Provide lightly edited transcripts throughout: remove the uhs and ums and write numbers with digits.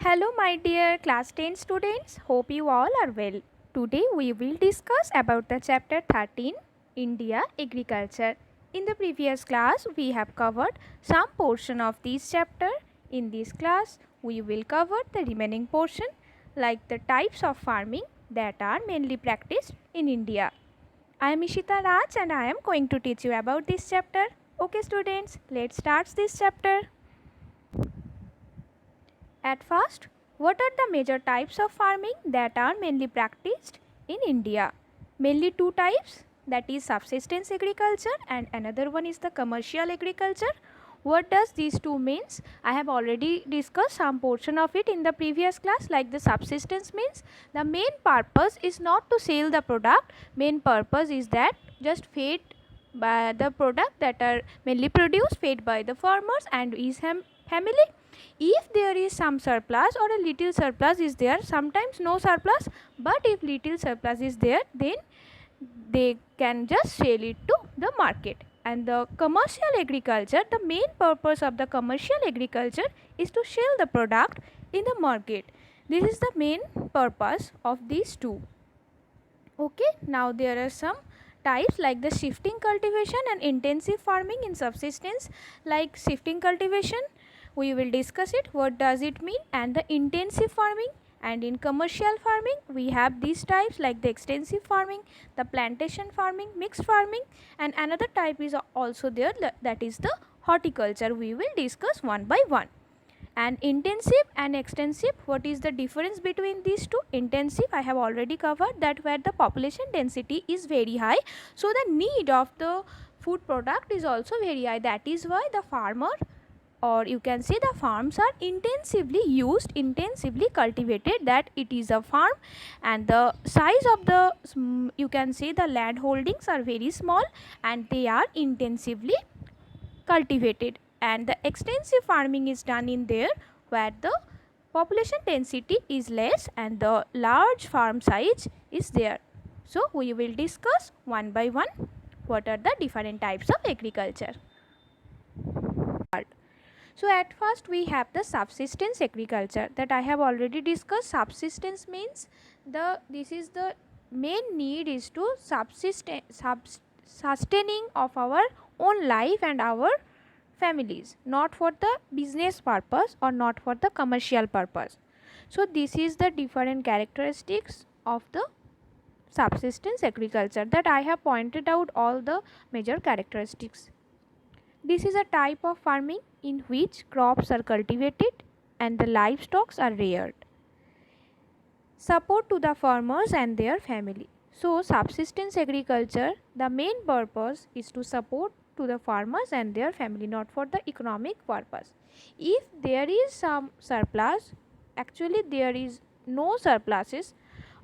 Hello, my dear class 10 students. Hope you all are well. Today we will discuss about the chapter 13 India Agriculture. In the previous class we have covered some portion of this chapter. In this class we will cover the remaining portion like the types of farming that are mainly practiced in India. I am Ishita Raj and I am going to teach you about this chapter. Okay students, let's start this chapter. At first, what are the major types of farming that are mainly practiced in India? Mainly two types, that is subsistence agriculture and another one is the commercial agriculture. What does these two means? I have already discussed some portion of it in the previous class. Like the subsistence means the main purpose is not to sell the product, main purpose is that just fed by the product that are mainly produced, fed by the farmers and his family. If there is some surplus or a little surplus is there, sometimes no surplus, but if little surplus is there, then they can just sell it to the market. And the commercial agriculture, the main purpose of the commercial agriculture is to sell the product in the market. This is the main purpose of these two. Okay, now there are some types like the shifting cultivation and intensive farming in subsistence. Like shifting cultivation, we will discuss it, what does it mean, and the intensive farming. And in commercial farming we have these types like the extensive farming, the plantation farming, mixed farming, and another type is also there, that is the horticulture. We will discuss one by one. And intensive and extensive, what is the difference between these two? Intensive, I have already covered, that where the population density is very high, so the need of the food product is also very high. That is why the farmer, or you can say the farms, are intensively used, intensively cultivated, that it is a farm. And the size of the you can say the land holdings are very small and they are intensively cultivated. And the extensive farming is done in there where the population density is less and the large farm size is there. So we will discuss one by one what are the different types of agriculture. So at first we have the subsistence agriculture, that I have already discussed. Subsistence means this is the main need is to sustaining of our own life and our families, not for the business purpose or not for the commercial purpose. So this is the different characteristics of the subsistence agriculture, that I have pointed out all the major characteristics. This is a type of farming in which crops are cultivated and the livestock are reared. Support to the farmers and their family. So subsistence agriculture, the main purpose is to support to the farmers and their family, not for the economic purpose. If there is some surplus, actually there is no surpluses,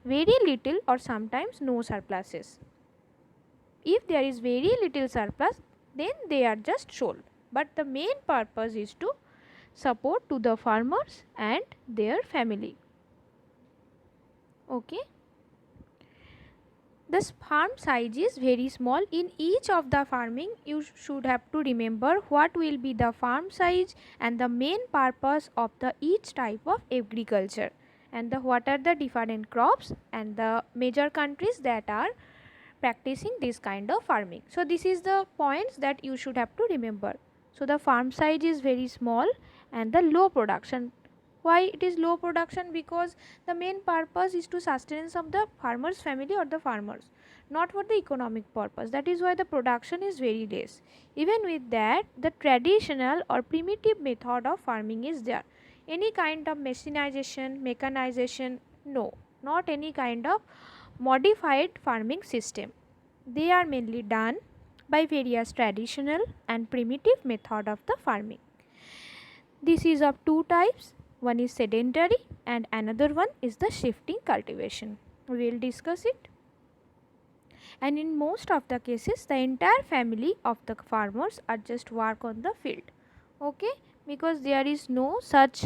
very little or sometimes no surpluses. If there is very little surplus, then they are just sold. But the main purpose is to support to the farmers and their family. Okay. The farm size is very small. In each of the farming you should have to remember what will be the farm size and the main purpose of the each type of agriculture, and what are the different crops and the major countries that are practicing this kind of farming. So this is the points that you should have to remember. So the farm size is very small and the low production. Why it is low production? Because the main purpose is to sustenance of the farmer's family or the farmers, not for the economic purpose. That is why the production is very less. Even with that, the traditional or primitive method of farming is there. Any kind of mechanization, no, not any kind of modified farming system. They are mainly done by various traditional and primitive method of the farming. This is of two types. One is sedentary and another one is the shifting cultivation. We will discuss it. And in most of the cases, the entire family of the farmers are just work on the field. Okay, because there is no such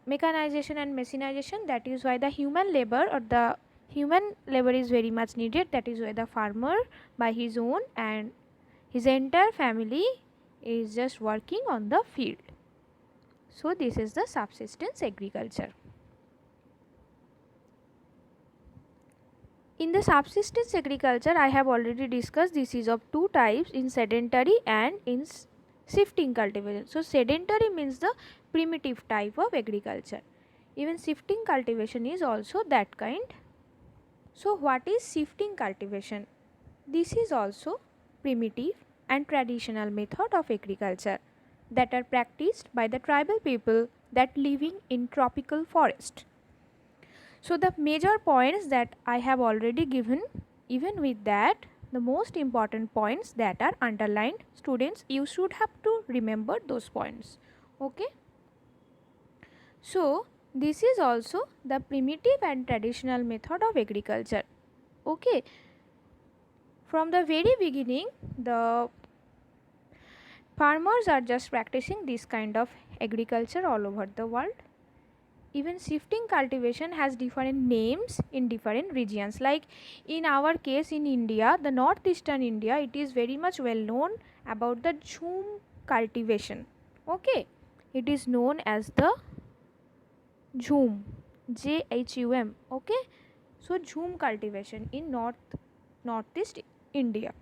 mechanization and machinization. That is why the human labor or the human labor is very much needed. That is why the farmer by his own and his entire family is just working on the field. So this is the subsistence agriculture. In the subsistence agriculture, I have already discussed this is of two types, in sedentary and in shifting cultivation. So sedentary means the primitive type of agriculture. Even shifting cultivation is also that kind. So what is shifting cultivation? This is also primitive and traditional method of agriculture that are practiced by the tribal people that living in tropical forest. So the major points that I have already given, even with that, the most important points that are underlined, students, you should have to remember those points. Okay. So this is also the primitive and traditional method of agriculture. Okay. From the very beginning, the farmers are just practicing this kind of agriculture all over the world. Even shifting cultivation has different names in different regions. Like in our case in India, the northeastern India, it is very much well known about the jhum cultivation. Okay, it is known as the jhum, JHUM. Okay, so jhum cultivation in northeast India.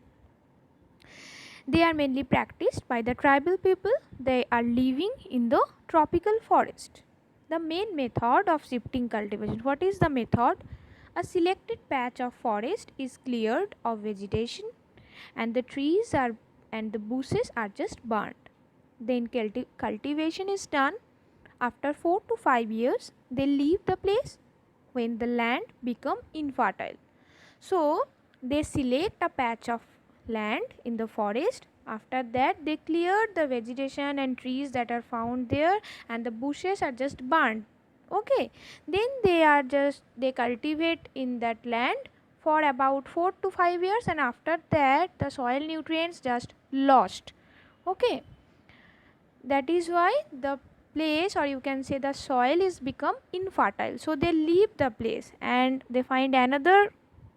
They are mainly practiced by the tribal people. They are living in the tropical forest. The main method of shifting cultivation. What is the method? A selected patch of forest is cleared of vegetation and the trees are and the bushes are just burnt. Then cultivation is done. After 4 to 5 years, they leave the place when the land become infertile. So they select a patch of land in the forest. After that, they clear the vegetation and trees that are found there, and the bushes are just burnt. Okay, then they cultivate in that land for about 4 to 5 years, and after that the soil nutrients just lost. Okay, that is why the place, or you can say the soil, is become infertile. So they leave the place and they find another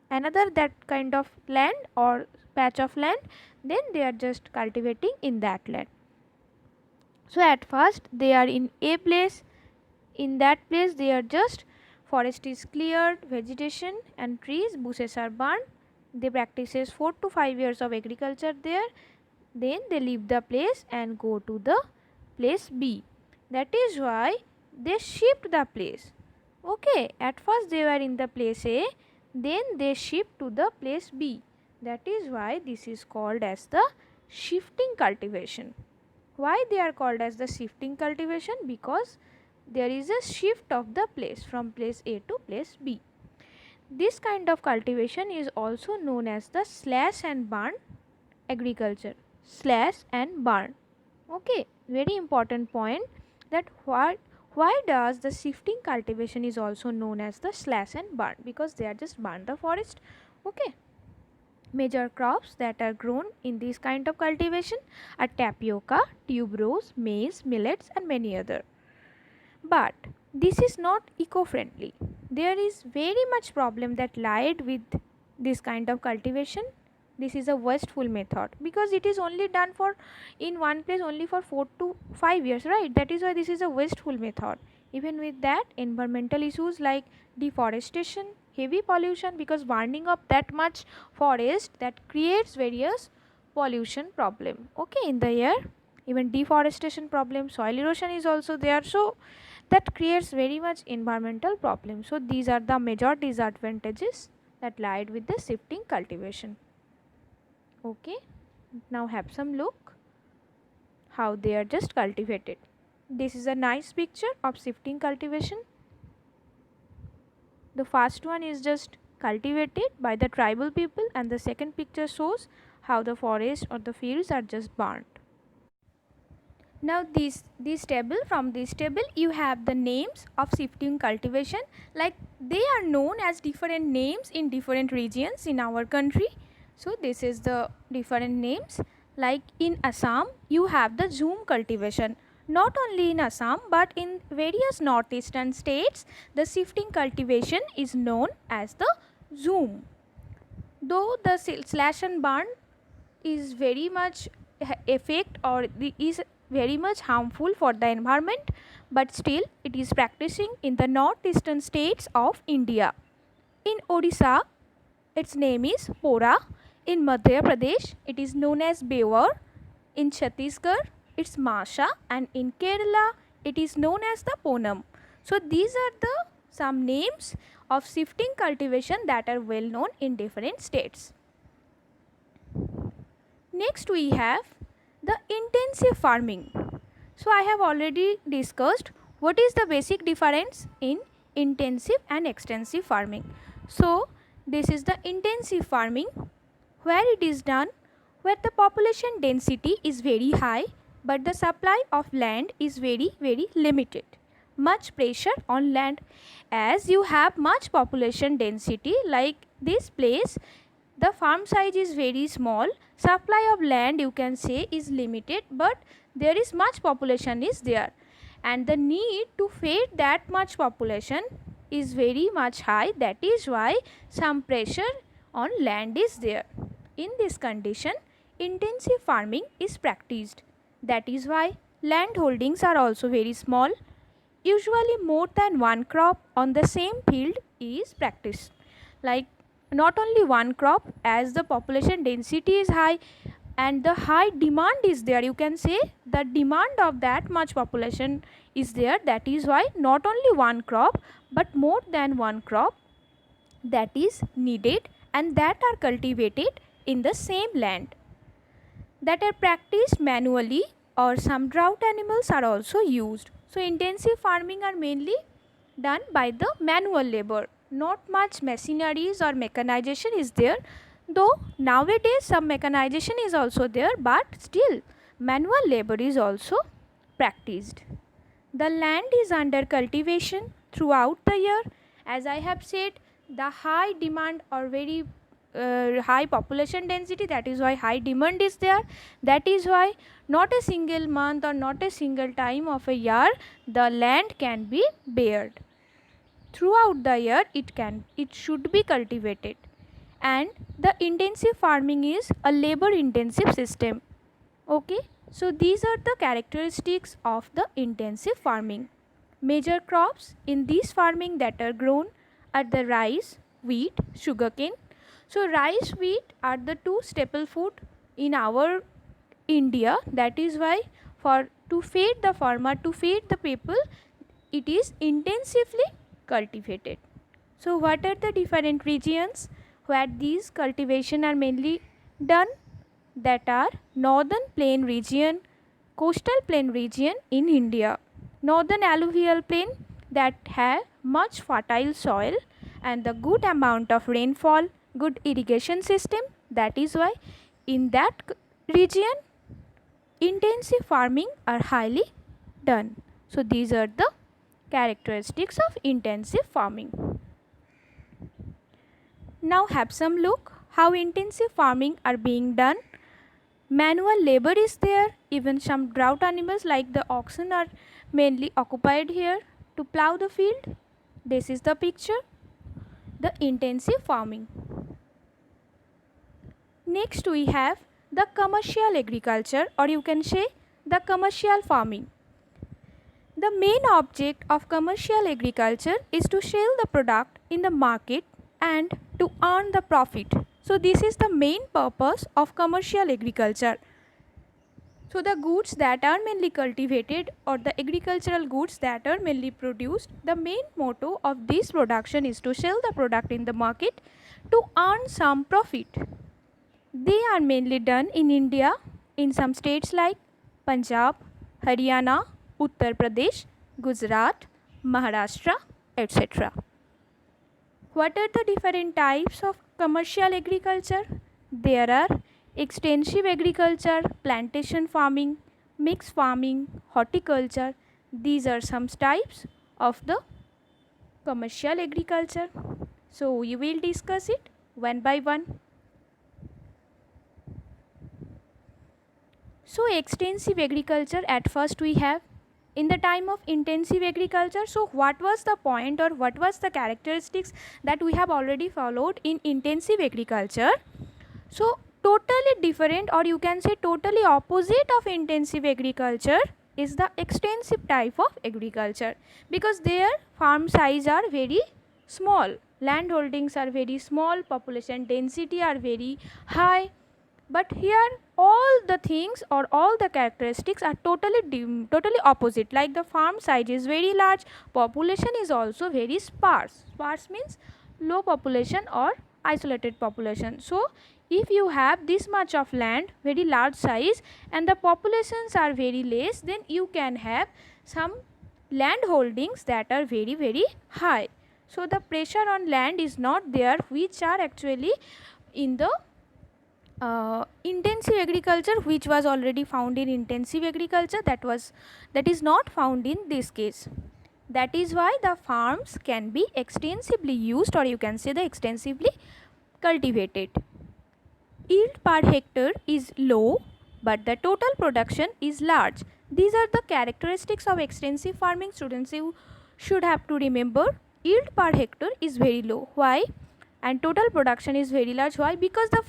that kind of land or patch of land, then they are just cultivating in that land. So at first they are in a place, in that place they are just forest is cleared, vegetation and trees, bushes are burned. They practices 4 to 5 years of agriculture there, then they leave the place and go to the place B. That is why they shift the place. Okay, at first they were in the place A, then they shift to the place B. That is why this is called as the shifting cultivation. Why they are called as the shifting cultivation? Because there is a shift of the place from place A to place B. This kind of cultivation is also known as the slash and burn agriculture. Slash and burn. Okay, very important point, that why does the shifting cultivation is also known as the slash and burn? Because they are just burn the forest. Okay. Major crops that are grown in this kind of cultivation are tapioca, tuberose, maize, millets and many other. But this is not eco-friendly. There is very much problem that lied with this kind of cultivation. This is a wasteful method because it is only done for in one place only for 4 to 5 years, right? That is why this is a wasteful method. Even with that, environmental issues like deforestation, heavy pollution, because burning up that much forest that creates various pollution problem, okay, in the air. Even deforestation problem, soil erosion is also there, so that creates very much environmental problem. So these are the major disadvantages that lied with the shifting cultivation. Okay, now have some look how they are just cultivated. This is a nice picture of shifting cultivation. The first one is just cultivated by the tribal people and the second picture shows how the forest or the fields are just burnt. Now this table, from this table you have the names of shifting cultivation, like they are known as different names in different regions in our country. So this is the different names, like in Assam you have the jhum cultivation. Not only in Assam but in various northeastern states the shifting cultivation is known as the jhum. Though the slash and burn is very much effect or is very much harmful for the environment, but still it is practicing in the northeastern states of India. In Odisha, its name is Pora. In Madhya Pradesh, it is known as Bevar. In Chhattisgarh, it's Masha, and in Kerala, it is known as the Ponam. So these are the some names of shifting cultivation that are well known in different states. Next we have the intensive farming. So I have already discussed what is the basic difference in intensive and extensive farming. So this is the intensive farming, where it is done where the population density is very high but the supply of land is very limited. Much pressure on land. As you have much population density like this place, the farm size is very small, supply of land you can say is limited, but there is much population is there, and the need to feed that much population is very much high. That is why some pressure on land is there. In this condition, intensive farming is practiced. That is why land holdings are also very small. Usually more than one crop on the same field is practiced. Like not only one crop, as the population density is high and the high demand is there, you can say the demand of that much population is there. That is why not only one crop but more than one crop that is needed and that are cultivated in the same land, that are practiced manually, or some drought animals are also used. So intensive farming are mainly done by the manual labor. Not much machineries or mechanization is there, though nowadays some mechanization is also there, but still manual labor is also practiced. The land is under cultivation throughout the year. As I have said, the high demand or very high population density, that is why high demand is there. That is why not a single month or not a single time of a year the land can be bared. Throughout the year it should be cultivated. And the intensive farming is a labor intensive system. Okay, so these are the characteristics of the intensive farming. Major crops in this farming that are grown are the rice, wheat, sugarcane. So rice, wheat are the two staple food in our India. That is why for to feed the farmer, to feed the people, it is intensively cultivated. So what are the different regions where these cultivation are mainly done? That are northern plain region, coastal plain region in India, northern alluvial plain that have much fertile soil and the good amount of rainfall, good irrigation system. That is why in that region intensive farming are highly done. So these are the characteristics of intensive farming. Now have some look how intensive farming are being done. Manual labor is there, even some drought animals like the oxen are mainly occupied here to plow the field. This is the picture, the intensive farming. Next we have the commercial agriculture, or you can say the commercial farming. The main object of commercial agriculture is to sell the product in the market and to earn the profit. So this is the main purpose of commercial agriculture. So the goods that are mainly cultivated or the agricultural goods that are mainly produced, the main motto of this production is to sell the product in the market to earn some profit. They are mainly done in India in some states like Punjab, Haryana, Uttar Pradesh, Gujarat, Maharashtra, etc. What are the different types of commercial agriculture? There are extensive agriculture, plantation farming, mixed farming, horticulture. These are some types of the commercial agriculture. So we will discuss it one by one. So extensive agriculture, at first we have in the time of intensive agriculture. So what was the point or what was the characteristics that we have already followed in intensive agriculture? So Totally different, or you can say totally opposite of intensive agriculture, is the extensive type of agriculture, because their farm size are very small, land holdings are very small, population density are very high. But here all the things or all the characteristics are totally opposite. Like the farm size is very large, population is also very sparse. Sparse means low population or isolated population. So if you have this much of land, very large size, and the populations are very less, then you can have some land holdings that are very high. So the pressure on land is not there, which are actually in the intensive agriculture, which was already found in intensive agriculture, that is not found in this case. That is why the farms can be extensively used, or you can say the extensively cultivated. Yield per hectare is low, but the total production is large. These are the characteristics of extensive farming. Students, you should have to remember, yield per hectare is very low. Why? And total production is very large. Why? Because the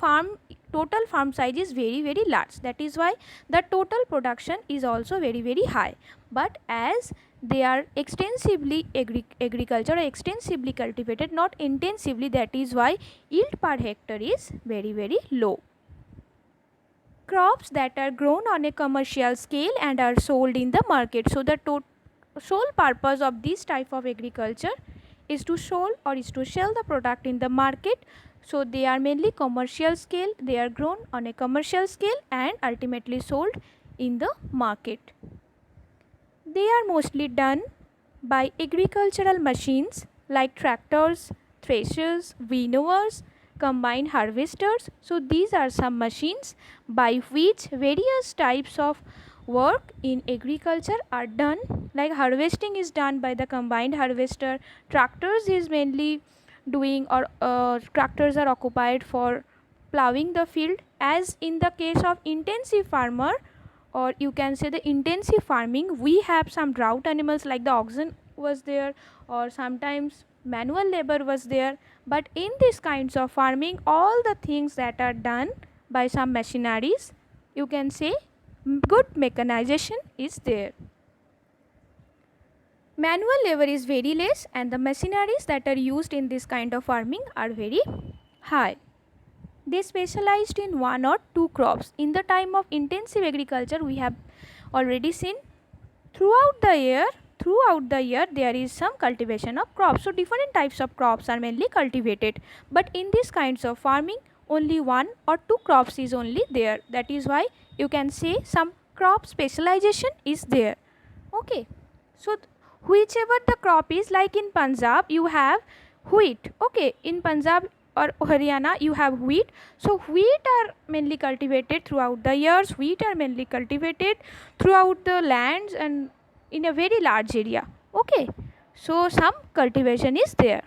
total farm size is very large. That is why the total production is also very high. But as they are extensively agriculture or extensively cultivated, not intensively, that is why yield per hectare is very low. Crops that are grown on a commercial scale and are sold in the market. So the sole purpose of this type of agriculture is to sell the product in the market. So they are mainly commercial scale, they are grown on a commercial scale and ultimately sold in the market. They are mostly done by agricultural machines like tractors, threshers, winnowers, combine harvesters. So these are some machines by which various types of work in agriculture are done. Like harvesting is done by the combined harvester, tractors is mainly doing, or tractors are occupied for plowing the field. As in the case of intensive farmer, or you can say the intensive farming, we have some drought animals like the oxen was there, or sometimes manual labor was there. But in these kinds of farming, all the things that are done by some machineries, you can say good mechanization is there. Manual labor is very less and the machineries that are used in this kind of farming are very high. They specialized in one or two crops. In the time of intensive agriculture, we have already seen throughout the year there is some cultivation of crops. So different types of crops are mainly cultivated. But in these kinds of farming, only one or two crops is only there. That is why you can say some crop specialization is there. Okay. So whichever the crop is, like in Punjab you have wheat. Okay, in Punjab or Haryana you have wheat. So wheat are mainly cultivated throughout the years. Wheat are mainly cultivated throughout the lands and in a very large area. Okay, so some cultivation is there.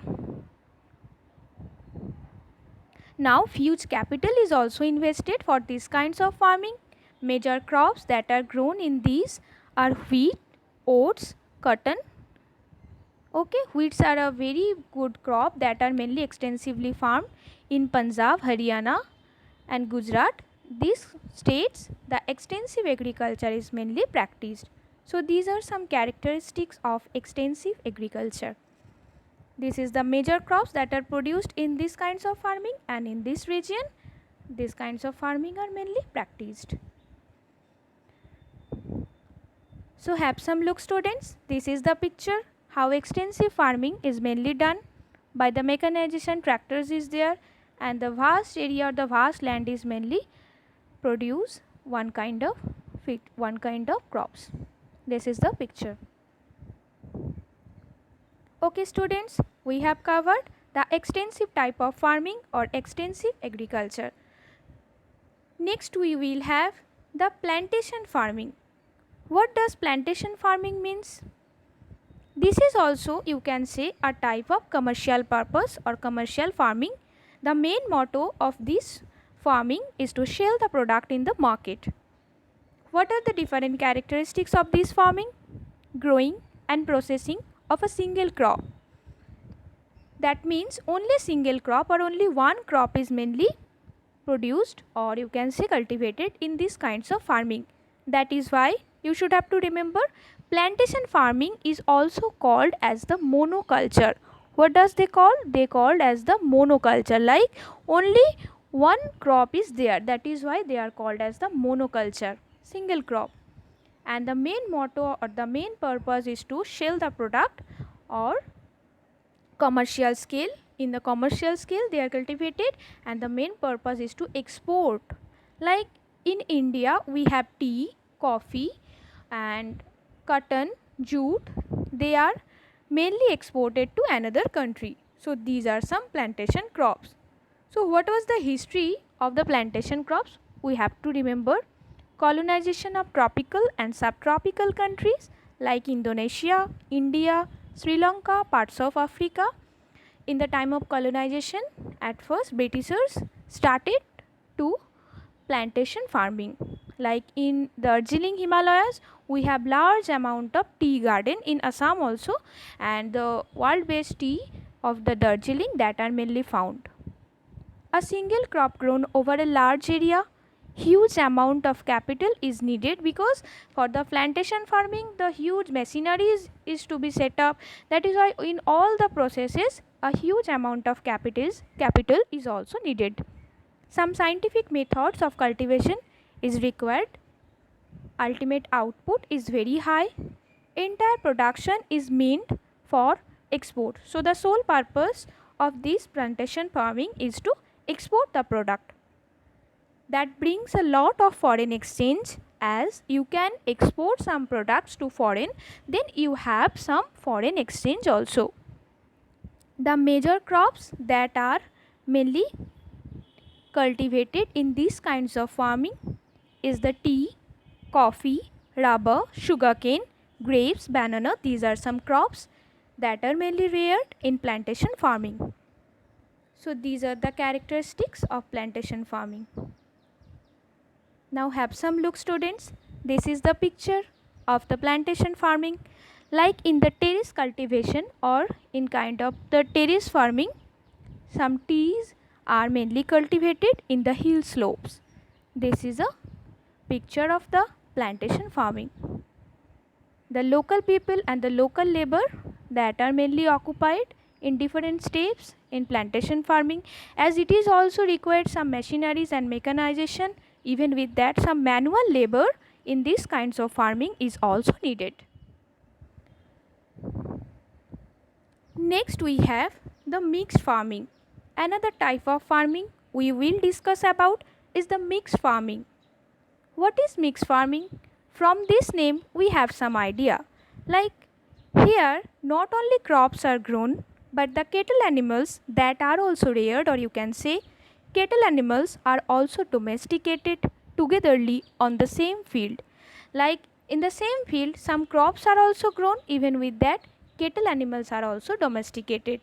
Now huge capital is also invested for these kinds of farming. Major crops that are grown in these are wheat, oats, cotton. Okay, wheats are a very good crop that are mainly extensively farmed in Punjab, Haryana and Gujarat. These states, the extensive agriculture is mainly practiced. So these are some characteristics of extensive agriculture. This is the major crops that are produced in these kinds of farming, and in this region these kinds of farming are mainly practiced. So have some look, students. This is the picture how extensive farming is mainly done by the mechanization. Tractors is there and the vast area or the vast land is mainly produce one kind of crops. This is the picture. Okay students, we have covered the extensive type of farming or extensive agriculture. Next we will have the plantation farming. What does plantation farming means? This is also, you can say, a type of commercial purpose or commercial farming. The main motto of this farming is to sell the product in the market. What are the different characteristics of this farming? Growing and processing of a single crop. That means only single crop or only one crop is mainly produced or you can say cultivated in these kinds of farming. That is why you should have to remember plantation farming is also called as the monoculture. What does they call? They called as the monoculture, like only one crop is there. That is why they are called as the monoculture, single crop. And the main motto or the main purpose is to sell the product or commercial scale. In the commercial scale they are cultivated, and the main purpose is to export. Like in India we have tea, coffee and cotton, jute. They are mainly exported to another country. So these are some plantation crops. So what was the history of the plantation crops? We have to remember colonization of tropical and subtropical countries like Indonesia, India, Sri Lanka, parts of Africa. In the time of colonization, at first Britishers started to plantation farming. Like in Darjeeling Himalayas, we have large amount of tea garden in Assam also, and the world based tea of the Darjeeling that are mainly found. A single crop grown over a large area, huge amount of capital is needed, because for the plantation farming the huge machinery is to be set up. That is why in all the processes a huge amount of capital is also needed. Some scientific methods of cultivation is required. Ultimate output is very high. Entire production is meant for export. So the sole purpose of this plantation farming is to export the product. That brings a lot of foreign exchange, as you can export some products to foreign, then you have some foreign exchange also. The major crops that are mainly cultivated in these kinds of farming is the tea, coffee, rubber, sugarcane, grapes, banana. These are some crops that are mainly reared in plantation farming. So these are the characteristics of plantation farming. Now have some look, students. This is the picture of the plantation farming. Like in the terrace cultivation or in kind of the terrace farming, some teas are mainly cultivated in the hill slopes. This is a picture of the plantation farming. The local people and the local labor that are mainly occupied in different steps in plantation farming, as it is also required some machineries and mechanization. Even with that, some manual labor in these kinds of farming is also needed. Next we have the mixed farming. Another type of farming we will discuss about is the mixed farming. What is mixed farming? From this name we have some idea. Like here not only crops are grown, but the cattle animals that are also reared, or you can say cattle animals are also domesticated togetherly on the same field. Like in the same field some crops are also grown, even with that cattle animals are also domesticated.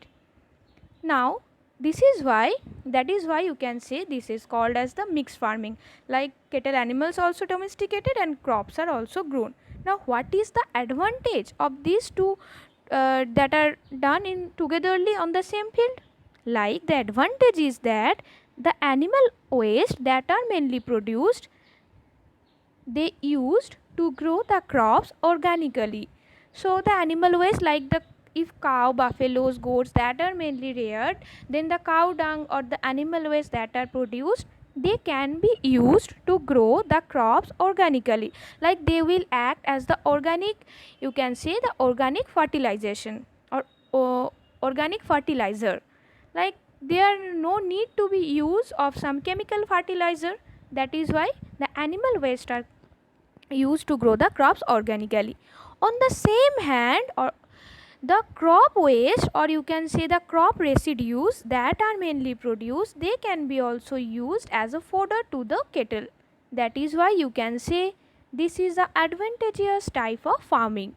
Now that is why you can say this is called as the mixed farming. Like cattle animals also domesticated and crops are also grown. Now what is the advantage of these two that are done in togetherly on the same field? Like the advantage is that the animal waste that are mainly produced, they used to grow the crops organically. So the animal waste, like the if cow, buffaloes, goats that are mainly reared, then the cow dung or the animal waste that are produced, they can be used to grow the crops organically. Like they will act as the organic, you can say the organic fertilization or organic fertilizer. Like there no need to be use of some chemical fertilizer. That is why the animal waste are used to grow the crops organically. On the same hand, or the crop waste, or you can say the crop residues that are mainly produced, they can be also used as a fodder to the cattle. That is why you can say this is the advantageous type of farming.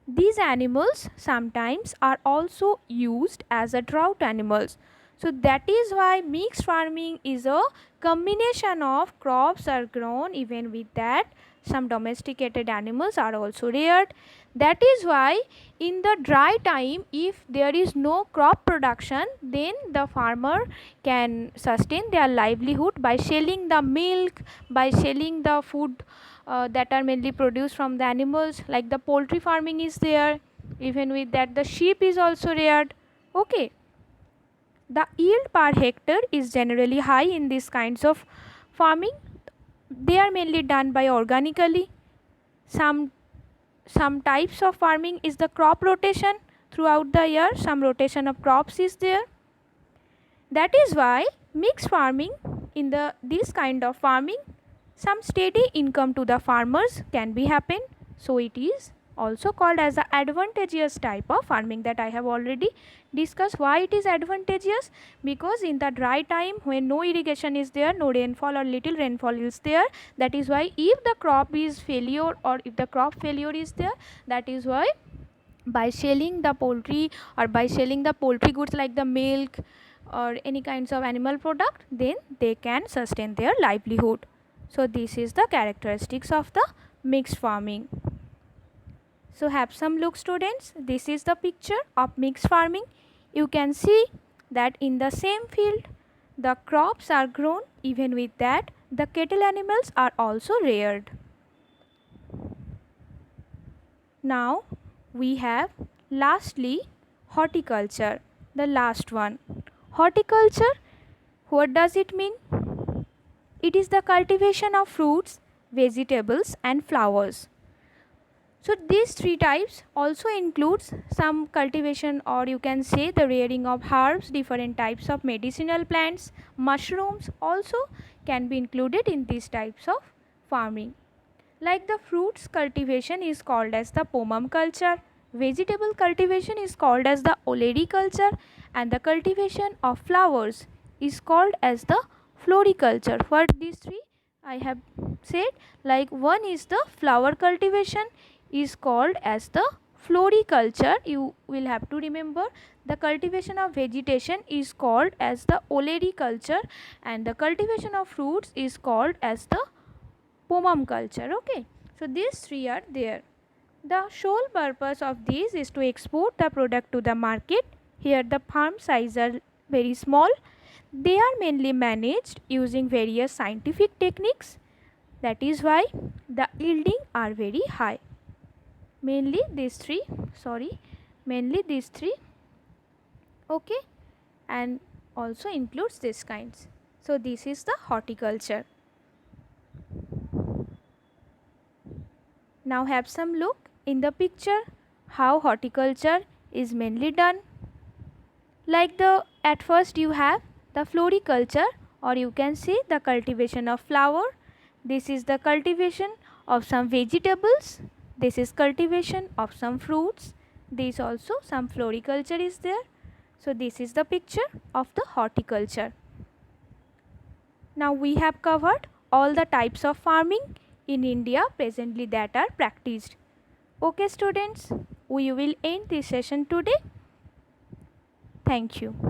These animals sometimes are also used as a drought animals. So that is why mixed farming is a combination of crops are grown, even with that some domesticated animals are also reared. That is why in the dry time, if there is no crop production, then the farmer can sustain their livelihood by selling the milk, by selling the food that are mainly produced from the animals, like the poultry farming is there. Even with that, the sheep is also reared. Okay, the yield per hectare is generally high in these kinds of farming. They are mainly done by organically. Some types of farming is the crop rotation. Throughout the year, some rotation of crops is there. That is why mixed farming, in this kind of farming, some steady income to the farmers can be happen. So it is also called as the advantageous type of farming that I have already discussed. Why it is advantageous? Because in the dry time, when no irrigation is there, no rainfall or little rainfall is there, that is why if the crop is failure or if the crop failure is there, that is why by selling the poultry or by selling the poultry goods like the milk or any kinds of animal product, then they can sustain their livelihood. So this is the characteristics of the mixed farming. So have some look, students. This is the picture of mixed farming. You can see that in the same field the crops are grown. Even with that, the cattle animals are also reared. Now we have lastly horticulture, the last one. Horticulture, what does it mean? It is the cultivation of fruits, vegetables and flowers. So these three types also includes some cultivation, or you can say the rearing of herbs, different types of medicinal plants, mushrooms also can be included in these types of farming. Like the fruits cultivation is called as the pomum culture, vegetable cultivation is called as the olericulture, and the cultivation of flowers is called as the floriculture. For these three I have said, like one is the flower cultivation is called as the floriculture. You will have to remember the cultivation of vegetation is called as the olericulture, and the cultivation of fruits is called as the pomum culture. Okay, so these three are there. The sole purpose of these is to export the product to the market. Here the farm size are very small. They are mainly managed using various scientific techniques. That is why the yielding are very high. Mainly these three. Okay, and also includes this kinds. So this is the horticulture. Now have some look in the picture how horticulture is mainly done. Like the at first you have the floriculture, or you can say the cultivation of flower. This is the cultivation of some vegetables. This is cultivation of some fruits. This also some floriculture is there. So this is the picture of the horticulture. Now we have covered all the types of farming in India presently that are practiced. Okay students, we will end this session today. Thank you.